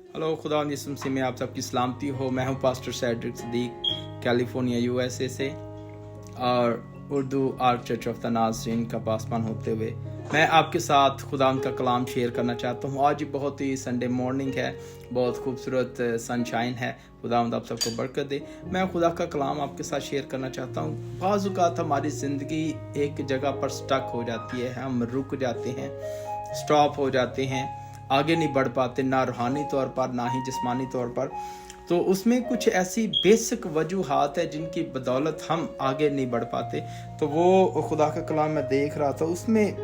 Hello, खुदा यसुम से मैं आप सबकी सलामती हो। मैं हूं pastor Cedric Sadiq, California USA से, और Urdu arc church of the नाज़रीन का पासबान होते हुए मैं आपके साथ खुदा का कलाम शेयर करना चाहता हूं। आज बहुत ही संडे मॉर्निंग है, बहुत खूबसूरत सनशाइन है। खुदा आप सबको बरकत दे। मैं खुदा का कलाम आपके साथ शेयर करना चाहता हूं। बाज़ औक़ात हमारी ज़िंदगी एक जगह पर स्टक हो जाती है, हम रुक जाते हैं, स्टॉप हो जाते हैं, आगे नहीं बढ़ पाते, ना रूहानी तौर पर ना ही जिस्मानी तौर पर। तो उसमें कुछ ऐसी बेसिक वजूहात है जिनकी बदौलत हम आगे नहीं बढ़ पाते। तो वो खुदा का कलाम मैं देख रहा था, उसमें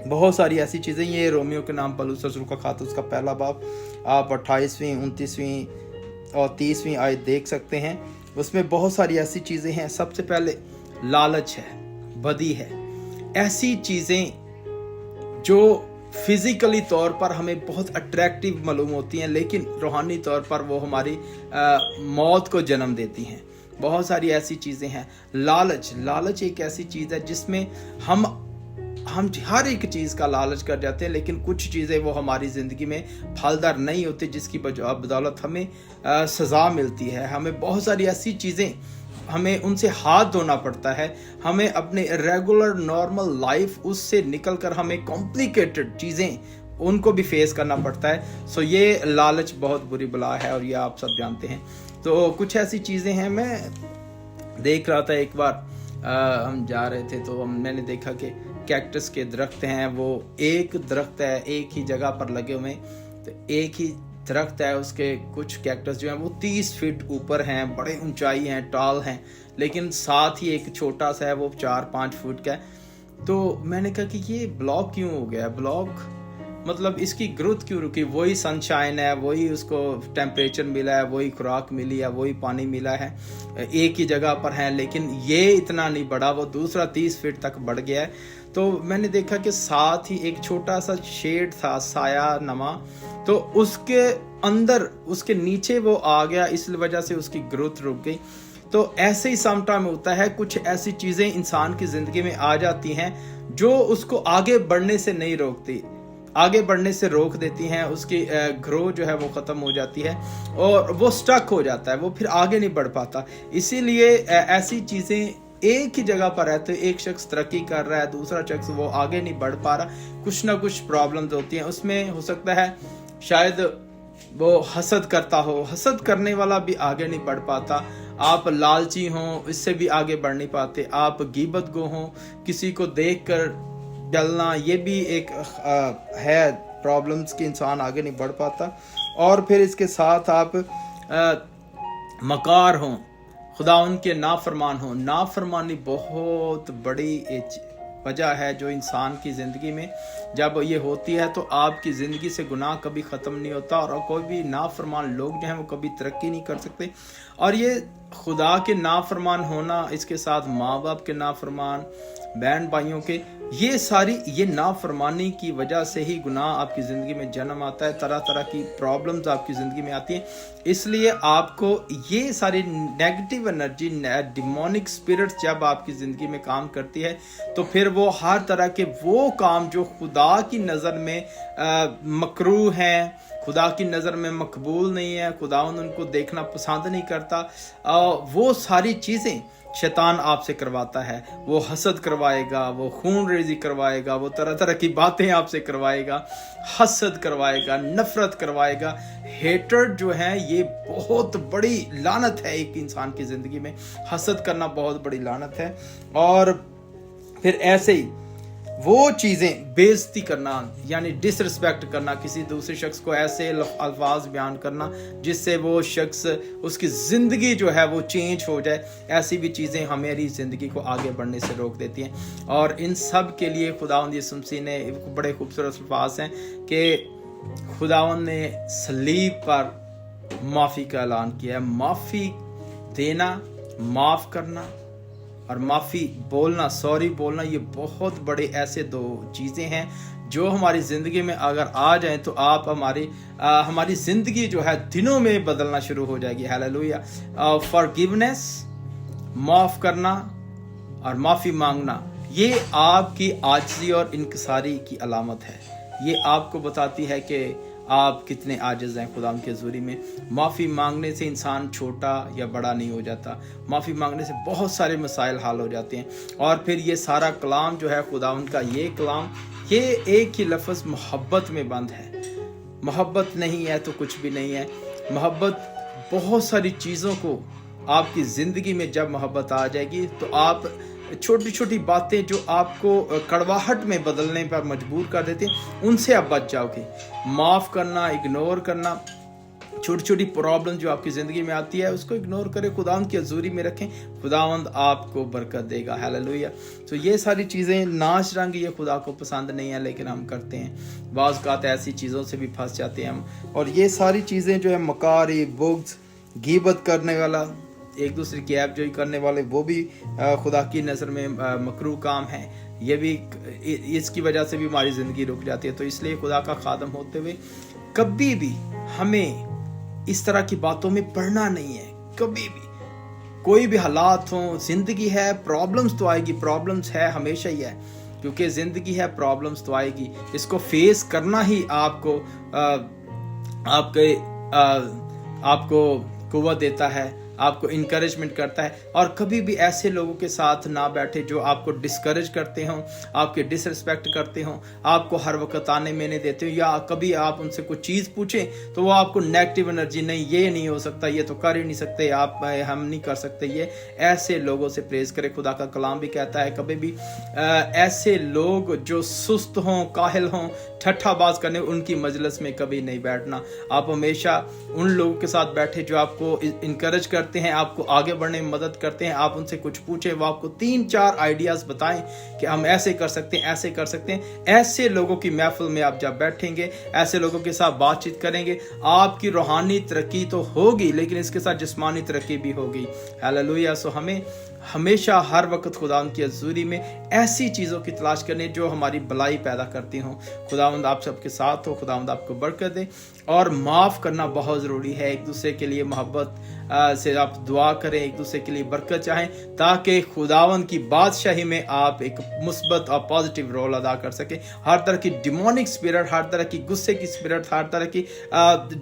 बहुत सारी ऐसी चीज़ें, ये रोमियो के नाम पलूस रसूल का खात उसका पहला बाब, आप 28वीं 29वीं और 30वीं आयत देख सकते हैं। उसमें बहुत सारी ऐसी चीज़ें हैं। सबसे पहले लालच है, बदी है, ऐसी चीज़ें जो फिज़िकली तौर पर हमें बहुत अट्रैक्टिव मालूम होती हैं, लेकिन रूहानी तौर पर वो हमारी मौत को जन्म देती हैं। बहुत सारी ऐसी चीज़ें हैं। लालच एक ऐसी चीज़ है जिसमें हम हर एक चीज़ का लालच कर जाते हैं, लेकिन कुछ चीज़ें वो हमारी ज़िंदगी में फलदार नहीं होती, जिसकी बदौलत हमें सज़ा मिलती है। हमें बहुत सारी ऐसी चीज़ें, हमें उनसे हाथ धोना पड़ता है। हमें अपने रेगुलर नॉर्मल लाइफ उससे निकलकर हमें कॉम्प्लिकेटेड चीज़ें उनको भी फेस करना पड़ता है। सो ये लालच बहुत बुरी बला है और ये आप सब जानते हैं। तो कुछ ऐसी चीज़ें हैं। मैं देख रहा था, एक बार हम जा रहे थे तो मैंने देखा कि कैक्टस के दरख्त हैं, वो एक दरख्त है एक ही जगह पर लगे हुए, तो एक ही दरख्त है, उसके कुछ कैक्टस जो हैं वो 30 फीट ऊपर हैं, बड़े ऊंचाई हैं, टॉल हैं, लेकिन साथ ही एक छोटा सा है वो 4-5 फुट का है। तो मैंने कहा कि ये ब्लॉक क्यों हो गया, ब्लॉक मतलब इसकी ग्रोथ क्यों रुकी? वही सनशाइन है, वही उसको टेम्परेचर मिला है, वही खुराक मिली है, वही पानी मिला है, एक ही जगह पर है, लेकिन ये इतना नहीं बढ़ा, वो दूसरा 30 फीट तक बढ़ गया है। तो मैंने देखा कि साथ ही एक छोटा सा शेड था, साया नमा, तो उसके अंदर उसके नीचे वो आ गया, इस वजह से उसकी ग्रोथ रुक गई। तो ऐसे ही समटाइम होता है, कुछ ऐसी चीज़ें इंसान की ज़िंदगी में आ जाती हैं जो उसको आगे बढ़ने से नहीं रोकती, आगे बढ़ने से रोक देती हैं। उसकी ग्रो जो है वो ख़त्म हो जाती है और वो स्टक हो जाता है, वो फिर आगे नहीं बढ़ पाता। इसीलिए ऐसी चीज़ें एक ही जगह पर रहते, एक शख्स तरक्की कर रहा है, दूसरा शख्स वो आगे नहीं बढ़ पा रहा, कुछ ना कुछ प्रॉब्लम्स होती हैं। उसमें हो सकता है शायद वो हसद करता हो, हसद करने वाला भी आगे नहीं बढ़ पाता। आप लालची हो, इससे भी आगे बढ़ नहीं पाते। आप गीबत गो हो, किसी को देख कर जलना, ये भी एक है प्रॉब्लम्स कि इंसान आगे नहीं बढ़ पाता। और फिर इसके साथ आप मकार हो, खुदावन के नाफरमान हो। नाफरमानी बहुत बड़ी वजह है जो इंसान की ज़िंदगी में जब ये होती है तो आपकी ज़िंदगी से गुनाह कभी ख़त्म नहीं होता, और कोई भी नाफरमान लोग जो हैं वो कभी तरक्की नहीं कर सकते। और ये खुदा के नाफरमान होना, इसके साथ माँ बाप के नाफरमान, बहन भाइयों के, ये नाफरमानी की वजह से ही गुनाह आपकी ज़िंदगी में जन्म आता है। तरह तरह की प्रॉब्लम्स आपकी ज़िंदगी में आती हैं। इसलिए आपको ये सारी नेगेटिव एनर्जी, डिमोनिक स्पिरिट्स जब आपकी ज़िंदगी में काम करती है तो फिर वो हर तरह के वो काम जो खुदा की नज़र में मकरूह हैं, खुदा की नज़र में मकबूल नहीं है, खुदा उनको देखना पसंद नहीं करता, वो सारी चीज़ें शैतान आपसे करवाता है। वो हसद करवाएगा, वो खून रेजी करवाएगा, वो तरह तरह की बातें आपसे करवाएगा, हसद करवाएगा, नफरत करवाएगा। हेटर्ड जो है ये बहुत बड़ी लानत है एक इंसान की ज़िंदगी में। हसद करना बहुत बड़ी लानत है। और फिर ऐसे ही वो चीज़ें, बेइज्जती करना यानी डिसरिस्पेक्ट करना, किसी दूसरे शख्स को ऐसे अल्फाज बयान करना जिससे वो शख्स, उसकी ज़िंदगी जो है वो चेंज हो जाए, ऐसी भी चीज़ें हमारी ज़िंदगी को आगे बढ़ने से रोक देती हैं। और इन सब के लिए खुदावंद यीशु मसीह ने बड़े खूबसूरत अल्फाज हैं कि खुदावंद ने सलीब पर माफ़ी का ऐलान किया है। माफ़ी देना, माफ़ करना और माफ़ी बोलना, सॉरी बोलना, ये बहुत बड़े ऐसे दो चीज़ें हैं जो हमारी ज़िंदगी में अगर आ जाएं तो आप हमारी ज़िंदगी जो है दिनों में बदलना शुरू हो जाएगी। हालेलुया। फॉरगिवनेस, माफ़ करना और माफ़ी मांगना, ये आपकी आजिज़ी और इनकिसारी की अलामत है। ये आपको बताती है कि आप कितने आजिज़ हैं खुदा के हज़ूरी में। माफ़ी मांगने से इंसान छोटा या बड़ा नहीं हो जाता, माफ़ी मांगने से बहुत सारे मसाइल हल हो जाते हैं। और फिर ये सारा कलाम जो है खुदा का, ये कलाम, ये एक ही लफ्ज़ मोहब्बत में बंद है। मोहब्बत नहीं है तो कुछ भी नहीं है। मोहब्बत बहुत सारी चीज़ों को, आपकी ज़िंदगी में जब मोहब्बत आ जाएगी तो आप छोटी छोटी बातें जो आपको कड़वाहट में बदलने पर मजबूर कर देते हैं, उनसे आप बच जाओगे। माफ़ करना, इग्नोर करना, छोटी छोटी प्रॉब्लम जो आपकी ज़िंदगी में आती है उसको इग्नोर करें, खुदावंद की हज़ूरी में रखें, खुदावंद आपको बरकत देगा। हालेलुया। तो ये सारी चीज़ें, नाच रंग, ये खुदा को पसंद नहीं है, लेकिन हम करते हैं। बाज़ औक़ात ऐसी चीज़ों से भी फंस जाते हैं हम। और ये सारी चीज़ें जो है, मकारी, बुग़्ज़, गीबत करने वाला, एक दूसरे की ऐब-जोई करने वाले, वो भी खुदा की नज़र में मकरूह काम है। ये भी, इसकी वजह से भी हमारी ज़िंदगी रुक जाती है। तो इसलिए खुदा का खादम होते हुए कभी भी हमें इस तरह की बातों में पड़ना नहीं है। कभी भी कोई भी हालात हो, ज़िंदगी है, प्रॉब्लम्स तो आएगी, प्रॉब्लम्स है, हमेशा ही है, क्योंकि ज़िंदगी है, प्रॉब्लम्स तो आएगी। इसको फेस करना ही आपको आपको कुव्वत देता है, आपको इनकरेजमेंट करता है। और कभी भी ऐसे लोगों के साथ ना बैठे जो आपको डिस्करेज करते हों, आपके डिसरिस्पेक्ट करते हों, आपको हर वक्त आने में नहीं देते हो, या कभी आप उनसे कुछ चीज़ पूछें तो वो आपको नेगेटिव एनर्जी, नहीं ये नहीं हो सकता, ये तो कर ही नहीं सकते, आप हम नहीं कर सकते। ये ऐसे लोगों से परहेज करें। खुदा का कलाम भी कहता है कभी भी ऐसे लोग जो सुस्त हों, काहिल हों, ठट्ठाबाज करने, उनकी मजलिस में कभी नहीं बैठना। आप हमेशा उन लोगों के साथ बैठे जो आपको इनकरेज करते हैं, आपको आगे बढ़ने में मदद करते हैं। आप उनसे कुछ पूछें, वो आपको 3-4 आइडियाज़ बताएं कि हम ऐसे कर सकते हैं, ऐसे कर सकते हैं। ऐसे लोगों की महफिल में आप जब बैठेंगे, ऐसे लोगों के साथ बातचीत करेंगे, आपकी रूहानी तरक्की तो होगी, लेकिन इसके साथ जिस्मानी तरक्की भी होगी। हालेलुया। सो हमें हमेशा हर वक्त खुदावंद की हज़ूरी में ऐसी चीज़ों की तलाश करनी जो हमारी भलाई पैदा करती हों। खुदावंद आप सबके साथ हो, खुदावंद आपको बरकत दे। और माफ़ करना बहुत ज़रूरी है। एक दूसरे के लिए मोहब्बत से आप दुआ करें, एक दूसरे के लिए बरकत चाहें, ताकि खुदावंद की बादशाही में आप एक मुस्बत और पॉजिटिव रोल अदा कर सकें। हर तरह की डिमोनिक स्पिरिट, हर तरह की गुस्से की स्पिरिट, हर तरह की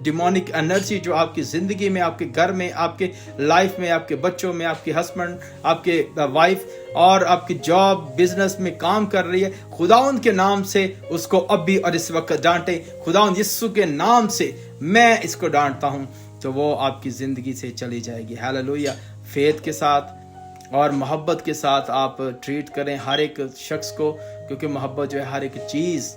डिमोनिक एनर्जी जो आपकी ज़िंदगी में, आपके घर में, आपके लाइफ में, आपके बच्चों में, आपके हस्बैंड, आपके वाइफ और आपकी जॉब, बिजनेस में काम कर रही है, खुदावंद के नाम से उसको अभी और इस वक्त डांटे। खुदावंद यीशु के नाम से मैं इसको डांटता हूं, तो वो आपकी ज़िंदगी से चली जाएगी। हालेलुया। फेथ के साथ और मोहब्बत के साथ आप ट्रीट करें हर एक शख्स को, क्योंकि मोहब्बत जो है हर एक चीज़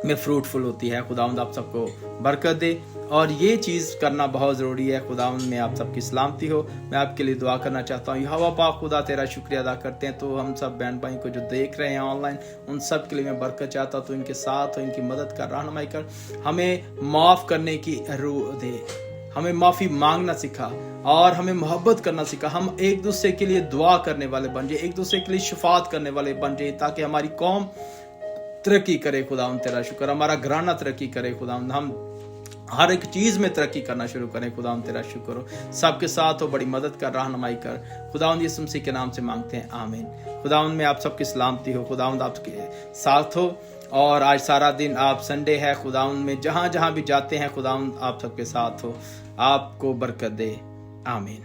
में फ्रूटफुल होती है। खुदावंद आप सबको बरकत दे, और ये चीज़ करना बहुत ज़रूरी है। खुदावंद में आप सबकी सलामती हो। मैं आपके लिए दुआ करना चाहता हूँ। यहोवा पाक खुदा तेरा शुक्रिया अदा करते हैं। तो हम सब बहन भाई को जो देख रहे हैं ऑनलाइन, उन सब के लिए मैं बरकत चाहता हूँ। तो इनके साथ हो, इनकी मदद कर, रहनुमाई कर, हमें माफ़ करने की रूह दे, हमें माफ़ी मांगना सिखा और हमें मोहब्बत करना सिखा। हम एक दूसरे के लिए दुआ करने वाले बन जाए, एक दूसरे के लिए शफात करने वाले बन जाए, ताकि हमारी कौम तरक्की करे। खुदावंद तेरा शुक्र, हमारा घराना तरक्की करे। खुदावंद हम हर एक चीज़ में तरक्की करना शुरू करें। खुदावंद तेरा शुक्र हो। सबके साथ हो, बड़ी मदद कर, रहनुमाई कर। खुदावंद यीशु मसीह के नाम से मांगते हैं, आमीन। खुदावंद में आप सबकी सलामती हो। खुदावंद आपके साथ हो। और आज सारा दिन आप संडे है, खुदावंद में जहाँ जहाँ भी जाते हैं, खुदावंद आप सबके साथ हो, आपको बरकत दे, आमीन।